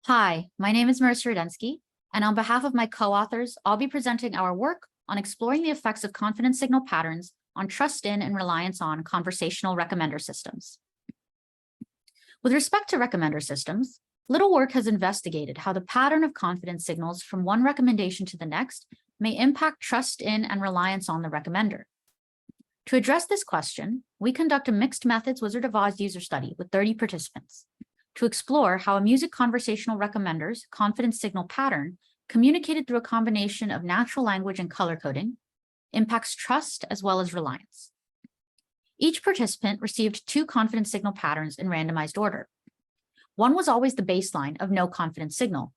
Hi, my name is Marissa Radensky, and on behalf of my co-authors, I'll be presenting our work on exploring the effects of confidence signal patterns on trust in and reliance on conversational recommender systems. With respect to recommender systems, little work has investigated how the pattern of confidence signals from one recommendation to the next may impact trust in and reliance on the recommender. To address this question, we conduct a mixed methods Wizard of Oz user study with 30 participants to explore how a music conversational recommender's confidence signal pattern, communicated through a combination of natural language and color coding, impacts trust as well as reliance. Each participant received 2 confidence signal patterns in randomized order. One was always the baseline of no confidence signal.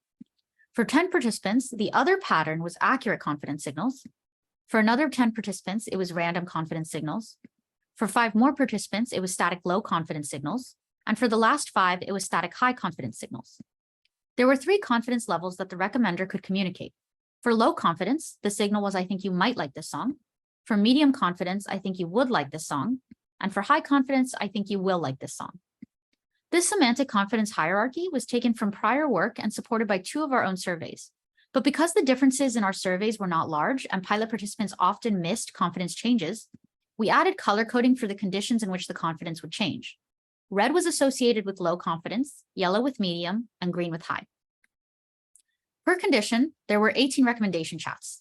For 10 participants, the other pattern was accurate confidence signals. For another 10 participants, it was random confidence signals. For 5 more participants, it was static low confidence signals. And for the last 5, it was static high confidence signals. There were 3 confidence levels that the recommender could communicate. For low confidence, the signal was, I think you might like this song. For medium confidence, I think you would like this song. And for high confidence, I think you will like this song. This semantic confidence hierarchy was taken from prior work and supported by 2 of our own surveys. But because the differences in our surveys were not large and pilot participants often missed confidence changes, we added color coding for the conditions in which the confidence would change. Red was associated with low confidence, yellow with medium, and green with high. Per condition, there were 18 recommendation chats.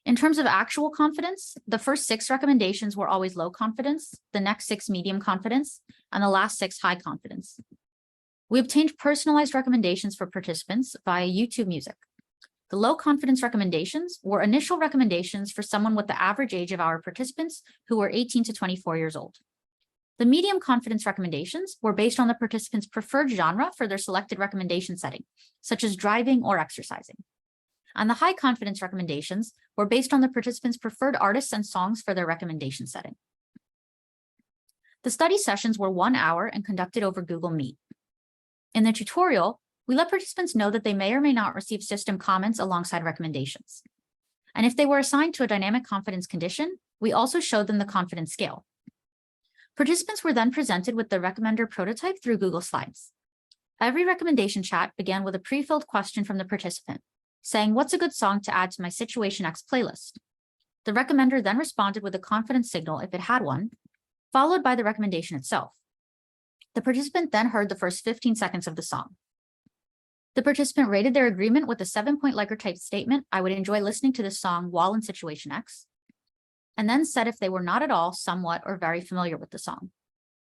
In terms of actual confidence, the first 6 recommendations were always low confidence, the next 6 medium confidence, and the last 6 high confidence. We obtained personalized recommendations for participants via YouTube Music. The low confidence recommendations were initial recommendations for someone with the average age of our participants who were 18 to 24 years old. The medium confidence recommendations were based on the participants' preferred genre for their selected recommendation setting, such as driving or exercising. And the high confidence recommendations were based on the participants' preferred artists and songs for their recommendation setting. The study sessions were 1 hour and conducted over Google Meet. In the tutorial, we let participants know that they may or may not receive system comments alongside recommendations. And if they were assigned to a dynamic confidence condition, we also showed them the confidence scale. Participants were then presented with the recommender prototype through Google Slides. Every recommendation chat began with a pre-filled question from the participant, saying, "What's a good song to add to my Situation X playlist?" The recommender then responded with a confidence signal if it had one, followed by the recommendation itself. The participant then heard the first 15 seconds of the song. The participant rated their agreement with a 7-point Likert type statement, "I would enjoy listening to this song while in Situation X," and then said if they were not at all, somewhat, or very familiar with the song.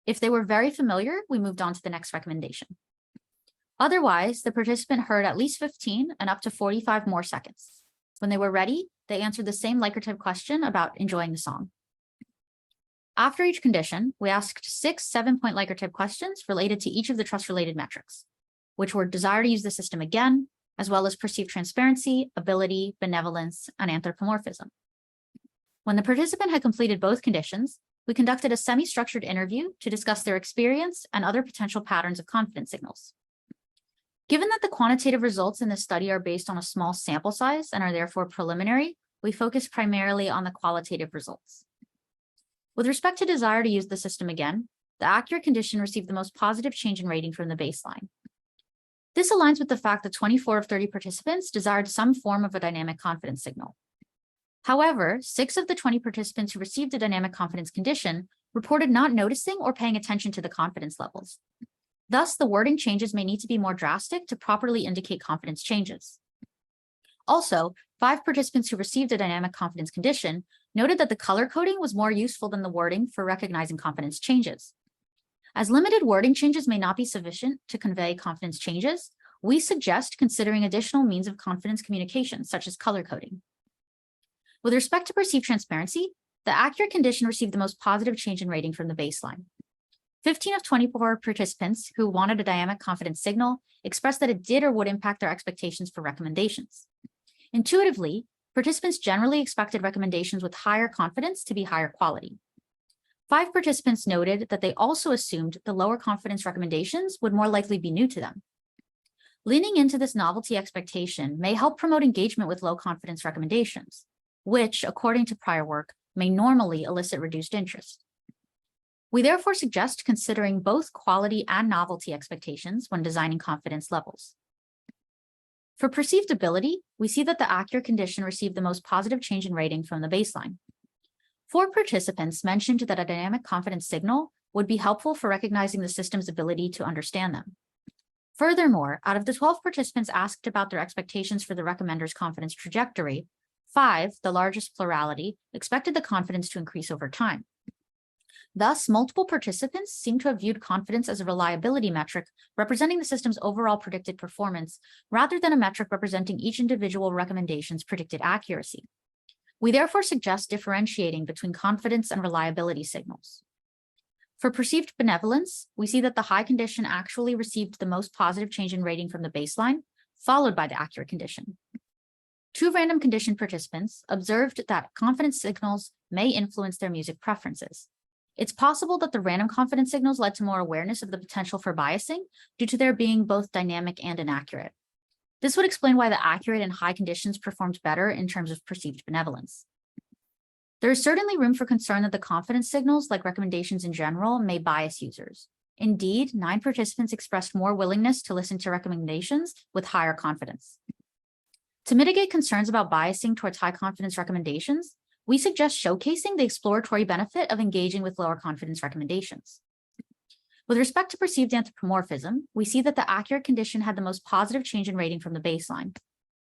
If they were very familiar, we moved on to the next recommendation. Otherwise, the participant heard at least 15 and up to 45 more seconds. When they were ready, they answered the same Likert type question about enjoying the song. After each condition, we asked 6 7-point Likert type questions related to each of the trust-related metrics, which were desire to use the system again, as well as perceived transparency, ability, benevolence, and anthropomorphism. When the participant had completed both conditions, we conducted a semi-structured interview to discuss their experience and other potential patterns of confidence signals. Given that the quantitative results in this study are based on a small sample size and are therefore preliminary, we focused primarily on the qualitative results. With respect to desire to use the system again, the accurate condition received the most positive change in rating from the baseline. This aligns with the fact that 24 of 30 participants desired some form of a dynamic confidence signal. However, 6 of the 20 participants who received a dynamic confidence condition reported not noticing or paying attention to the confidence levels. Thus, the wording changes may need to be more drastic to properly indicate confidence changes. Also, 5 participants who received a dynamic confidence condition noted that the color coding was more useful than the wording for recognizing confidence changes. As limited wording changes may not be sufficient to convey confidence changes, we suggest considering additional means of confidence communication, such as color coding. With respect to perceived transparency, the accurate condition received the most positive change in rating from the baseline. 15 of 24 participants who wanted a dynamic confidence signal expressed that it did or would impact their expectations for recommendations. Intuitively, participants generally expected recommendations with higher confidence to be higher quality. 5 participants noted that they also assumed the lower confidence recommendations would more likely be new to them. Leaning into this novelty expectation may help promote engagement with low confidence recommendations, which, according to prior work, may normally elicit reduced interest. We therefore suggest considering both quality and novelty expectations when designing confidence levels. For perceived ability, we see that the accurate condition received the most positive change in rating from the baseline. 4 participants mentioned that a dynamic confidence signal would be helpful for recognizing the system's ability to understand them. Furthermore, out of the 12 participants asked about their expectations for the recommender's confidence trajectory, 5, the largest plurality, expected the confidence to increase over time. Thus, multiple participants seem to have viewed confidence as a reliability metric representing the system's overall predicted performance, rather than a metric representing each individual recommendation's predicted accuracy. We therefore suggest differentiating between confidence and reliability signals. For perceived benevolence, we see that the high condition actually received the most positive change in rating from the baseline, followed by the accurate condition. 2 random condition participants observed that confidence signals may influence their music preferences. It's possible that the random confidence signals led to more awareness of the potential for biasing due to their being both dynamic and inaccurate. This would explain why the accurate and high conditions performed better in terms of perceived benevolence. There is certainly room for concern that the confidence signals, like recommendations in general, may bias users. Indeed, 9 participants expressed more willingness to listen to recommendations with higher confidence. To mitigate concerns about biasing towards high confidence recommendations, we suggest showcasing the exploratory benefit of engaging with lower confidence recommendations. With respect to perceived anthropomorphism, we see that the accurate condition had the most positive change in rating from the baseline.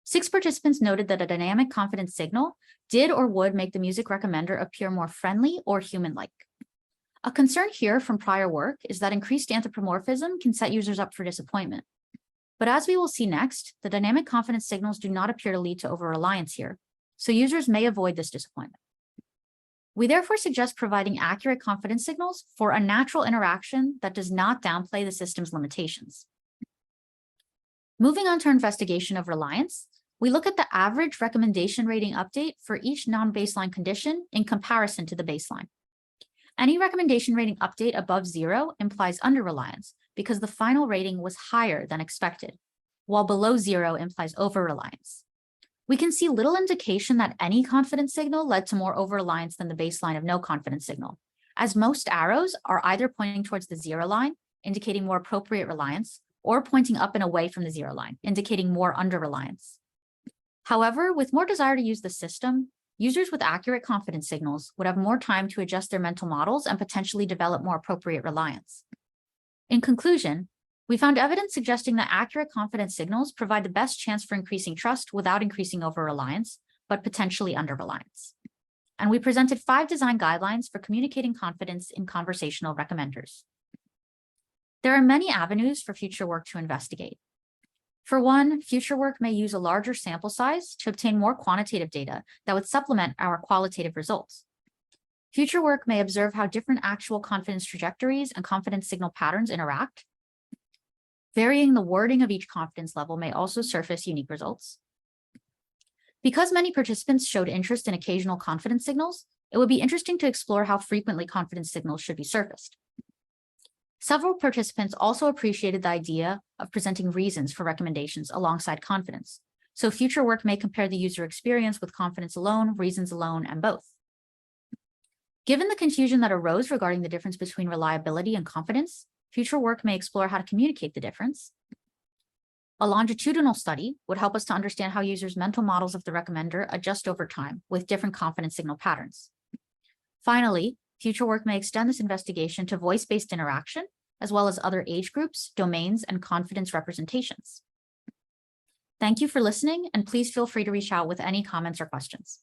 6 participants noted that a dynamic confidence signal did or would make the music recommender appear more friendly or human-like. A concern here from prior work is that increased anthropomorphism can set users up for disappointment. But as we will see next, the dynamic confidence signals do not appear to lead to over-reliance here, so users may avoid this disappointment. We therefore suggest providing accurate confidence signals for a natural interaction that does not downplay the system's limitations. Moving on to our investigation of reliance, we look at the average recommendation rating update for each non-baseline condition in comparison to the baseline. Any recommendation rating update above 0 implies under-reliance because the final rating was higher than expected, while below 0 implies over-reliance. We can see little indication that any confidence signal led to more over-reliance than the baseline of no confidence signal, as most arrows are either pointing towards the 0 line, indicating more appropriate reliance, or pointing up and away from the 0 line, indicating more under-reliance. However, with more desire to use the system, users with accurate confidence signals would have more time to adjust their mental models and potentially develop more appropriate reliance. In conclusion, we found evidence suggesting that accurate confidence signals provide the best chance for increasing trust without increasing over-reliance, but potentially under-reliance. And we presented 5 design guidelines for communicating confidence in conversational recommenders. There are many avenues for future work to investigate. For one, future work may use a larger sample size to obtain more quantitative data that would supplement our qualitative results. Future work may observe how different actual confidence trajectories and confidence signal patterns interact. Varying the wording of each confidence level may also surface unique results. Because many participants showed interest in occasional confidence signals, it would be interesting to explore how frequently confidence signals should be surfaced. Several participants also appreciated the idea of presenting reasons for recommendations alongside confidence, so future work may compare the user experience with confidence alone, reasons alone, and both. Given the confusion that arose regarding the difference between reliability and confidence, future work may explore how to communicate the difference. A longitudinal study would help us to understand how users' mental models of the recommender adjust over time with different confidence signal patterns. Finally, future work may extend this investigation to voice-based interaction, as well as other age groups, domains, and confidence representations. Thank you for listening, and please feel free to reach out with any comments or questions.